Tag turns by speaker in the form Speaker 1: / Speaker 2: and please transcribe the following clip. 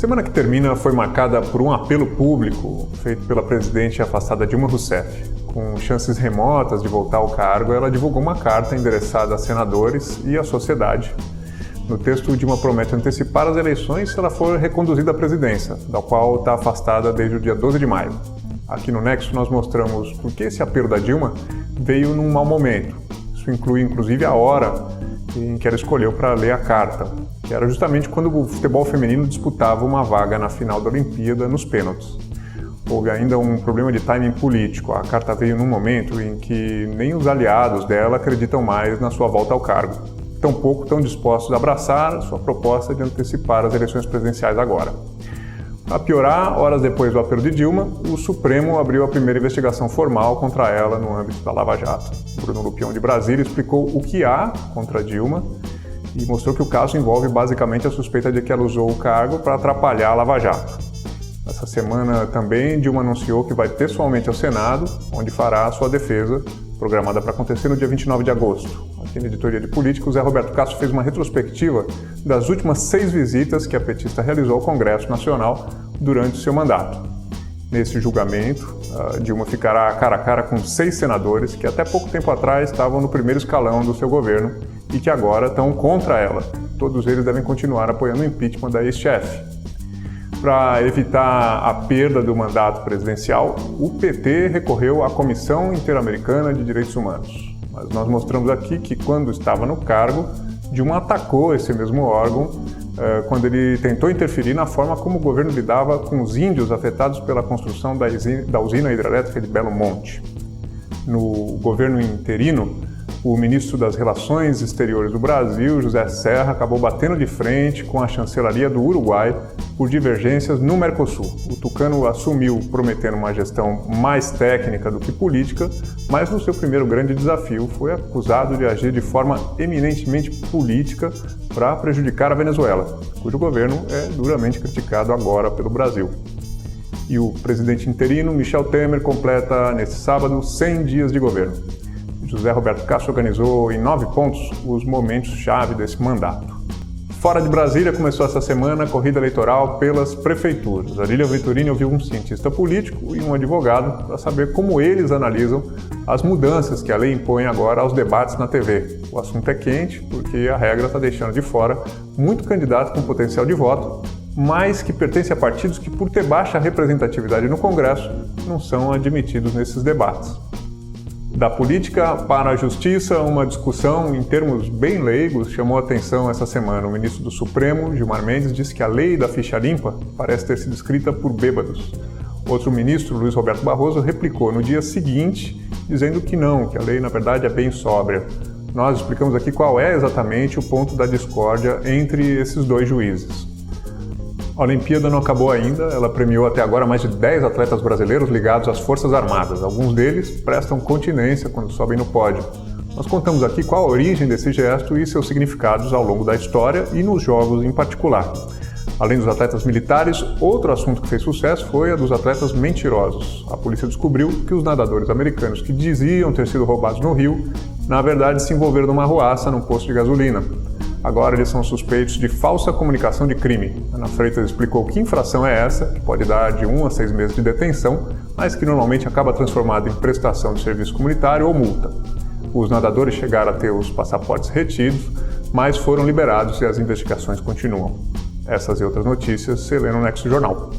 Speaker 1: A semana que termina foi marcada por um apelo público feito pela presidente afastada Dilma Rousseff. Com chances remotas de voltar ao cargo, ela divulgou uma carta endereçada a senadores e à sociedade. No texto, Dilma promete antecipar as eleições se ela for reconduzida à presidência, da qual está afastada desde o dia 12 de maio. Aqui no Nexo nós mostramos por que esse apelo da Dilma veio num mau momento. Isso inclui inclusive a hora em que ela escolheu para ler a carta, que era justamente quando o futebol feminino disputava uma vaga na final da Olimpíada nos pênaltis. Houve ainda um problema de timing político. A carta veio num momento em que nem os aliados dela acreditam mais na sua volta ao cargo. Tampouco estão dispostos a abraçar a sua proposta de antecipar as eleições presidenciais agora. Para piorar, horas depois do apelo de Dilma, o Supremo abriu a primeira investigação formal contra ela no âmbito da Lava Jato. Bruno Lupion de Brasília explicou o que há contra Dilma e mostrou que o caso envolve basicamente a suspeita de que ela usou o cargo para atrapalhar a Lava Jato. Essa semana também Dilma anunciou que vai pessoalmente ao Senado, onde fará a sua defesa, programada para acontecer no dia 29 de agosto. Aqui na Editoria de Política, o Zé Roberto Castro fez uma retrospectiva das últimas 6 visitas que a petista realizou ao Congresso Nacional durante o seu mandato. Nesse julgamento, Dilma ficará cara a cara com 6 senadores que até pouco tempo atrás estavam no primeiro escalão do seu governo e que agora estão contra ela. Todos eles devem continuar apoiando o impeachment da ex-chefe. Para evitar a perda do mandato presidencial, o PT recorreu à Comissão Interamericana de Direitos Humanos. Mas nós mostramos aqui que, quando estava no cargo, Dilma atacou esse mesmo órgão quando ele tentou interferir na forma como o governo lidava com os índios afetados pela construção da usina hidrelétrica de Belo Monte. No governo interino, o ministro das Relações Exteriores do Brasil, José Serra, acabou batendo de frente com a chancelaria do Uruguai por divergências no Mercosul. O tucano assumiu prometendo uma gestão mais técnica do que política, mas no seu primeiro grande desafio foi acusado de agir de forma eminentemente política para prejudicar a Venezuela, cujo governo é duramente criticado agora pelo Brasil. E o presidente interino, Michel Temer, completa nesse sábado 100 dias de governo. José Roberto Castro organizou em 9 pontos os momentos-chave desse mandato. Fora de Brasília, começou essa semana a corrida eleitoral pelas prefeituras. A Lília Venturini ouviu um cientista político e um advogado para saber como eles analisam as mudanças que a lei impõe agora aos debates na TV. O assunto é quente porque a regra está deixando de fora muito candidato com potencial de voto, mas que pertence a partidos que, por ter baixa representatividade no Congresso, não são admitidos nesses debates. Da política para a justiça, uma discussão em termos bem leigos chamou a atenção essa semana. O ministro do Supremo, Gilmar Mendes, disse que a lei da ficha limpa parece ter sido escrita por bêbados. Outro ministro, Luiz Roberto Barroso, replicou no dia seguinte, dizendo que não, que a lei na verdade é bem sóbria. Nós explicamos aqui qual é exatamente o ponto da discórdia entre esses dois juízes. A Olimpíada não acabou ainda, ela premiou até agora mais de 10 atletas brasileiros ligados às Forças Armadas. Alguns deles prestam continência quando sobem no pódio. Nós contamos aqui qual a origem desse gesto e seus significados ao longo da história e nos Jogos em particular. Além dos atletas militares, outro assunto que fez sucesso foi a dos atletas mentirosos. A polícia descobriu que os nadadores americanos que diziam ter sido roubados no Rio, na verdade se envolveram numa arruaça num posto de gasolina. Agora eles são suspeitos de falsa comunicação de crime. Ana Freitas explicou que infração é essa, que pode dar de 1 a 6 meses de detenção, mas que normalmente acaba transformada em prestação de serviço comunitário ou multa. Os nadadores chegaram a ter os passaportes retidos, mas foram liberados e as investigações continuam. Essas e outras notícias você lê no Nexo Jornal.